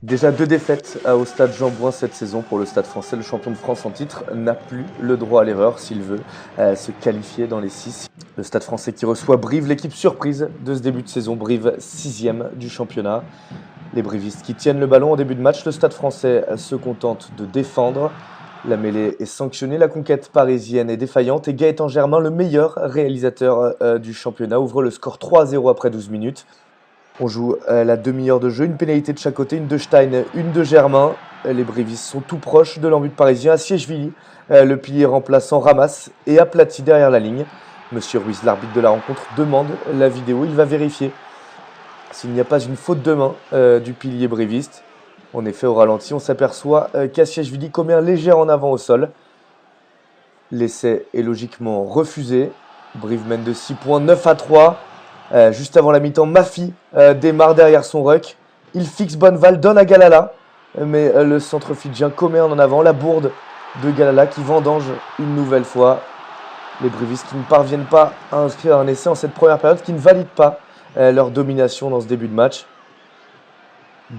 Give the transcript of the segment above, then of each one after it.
Déjà 2 défaites au stade Jean-Bouin cette saison pour le Stade français. Le champion de France en titre n'a plus le droit à l'erreur s'il veut se qualifier dans les 6. Le Stade français qui reçoit Brive, l'équipe surprise de ce début de saison. Brive 6e du championnat. Les brivistes qui tiennent le ballon en début de match. Le Stade français se contente de défendre. La mêlée est sanctionnée, la conquête parisienne est défaillante et Gaëtan Germain, le meilleur réalisateur du championnat, ouvre le score 3-0 après 12 minutes. On joue la demi-heure de jeu, une pénalité de chaque côté, une de Stein, une de Germain. Les brivistes sont tout proches de l'embut parisien. Assièchevili, le pilier remplaçant, ramasse et aplatit derrière la ligne. Monsieur Ruiz, l'arbitre de la rencontre, demande la vidéo. Il va vérifier s'il n'y a pas une faute de main du pilier briviste. En effet, au ralenti, on s'aperçoit qu'Assièchevili commet un léger en avant au sol. L'essai est logiquement refusé. Brive mène de 6 points, 9-3. Juste avant la mi-temps, Mafi démarre derrière son ruck. Il fixe Bonneval, donne à Galala. Mais le centre fidjien commet un en avant. La bourde de Galala qui vendange une nouvelle fois. Les brivistes qui ne parviennent pas à inscrire un essai en cette première période, qui ne valident pas leur domination dans ce début de match.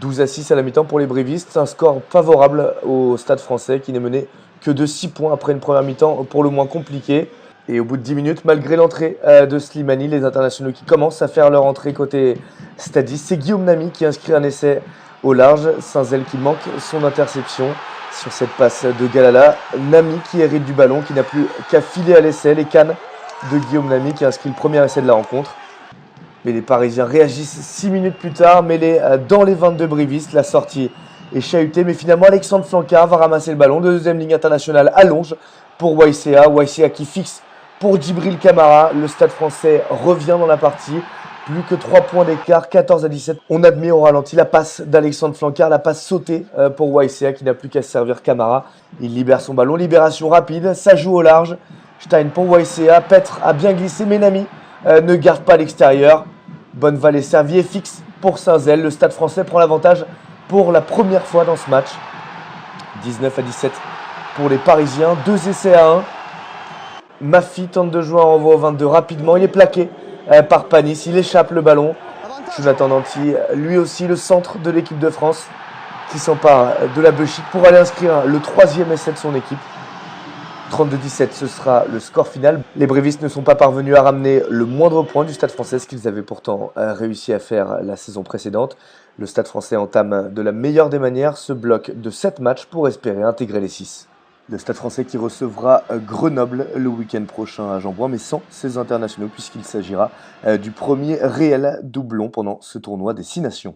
12-6 à la mi-temps pour les brivistes. Un score favorable au Stade français qui n'est mené que de 6 points après une première mi-temps pour le moins compliquée. Et au bout de 10 minutes, malgré l'entrée de Slimani, les internationaux qui commencent à faire leur entrée côté stadiste, c'est Guillaume Nami qui inscrit un essai au large. Saint-Zel qui manque son interception sur cette passe de Galala. Nami qui hérite du ballon, qui n'a plus qu'à filer à l'essai. Les cannes de Guillaume Nami qui inscrit le premier essai de la rencontre. Mais les Parisiens réagissent 6 minutes plus tard, mêlés dans les 22 brivistes. La sortie est chahutée, mais finalement Alexandre Flancard va ramasser le ballon. Deuxième ligne internationale allonge pour YCA. YCA qui fixe pour Djibril Camara. Le Stade français revient dans la partie. Plus que 3 points d'écart, 14-17. On admet au ralenti la passe d'Alexandre Flancard, la passe sautée pour YCA qui n'a plus qu'à servir Camara. Il libère son ballon, libération rapide, ça joue au large. Stein pour YCA, Petre a bien glissé, mais Nami ne garde pas l'extérieur. Bonneval est servi et fixe pour Saint-Zel. Le Stade français prend l'avantage pour la première fois dans ce match. 19-17 pour les Parisiens, 2 essais à 1. Mafi tente de jouer un renvoi au 22 rapidement. Il est plaqué par Panis. Il échappe le ballon. Jonathan Danty, lui aussi, le centre de l'équipe de France, qui s'empare de la Beuchique pour aller inscrire le 3e essai de son équipe. 32-17, ce sera le score final. Les brivistes ne sont pas parvenus à ramener le moindre point du Stade français, ce qu'ils avaient pourtant réussi à faire la saison précédente. Le Stade français entame de la meilleure des manières ce bloc de 7 matchs pour espérer intégrer les 6. Le Stade français qui recevra Grenoble le week-end prochain à Jean-Bouin, mais sans ses internationaux, puisqu'il s'agira du premier réel doublon pendant ce tournoi des 6 nations.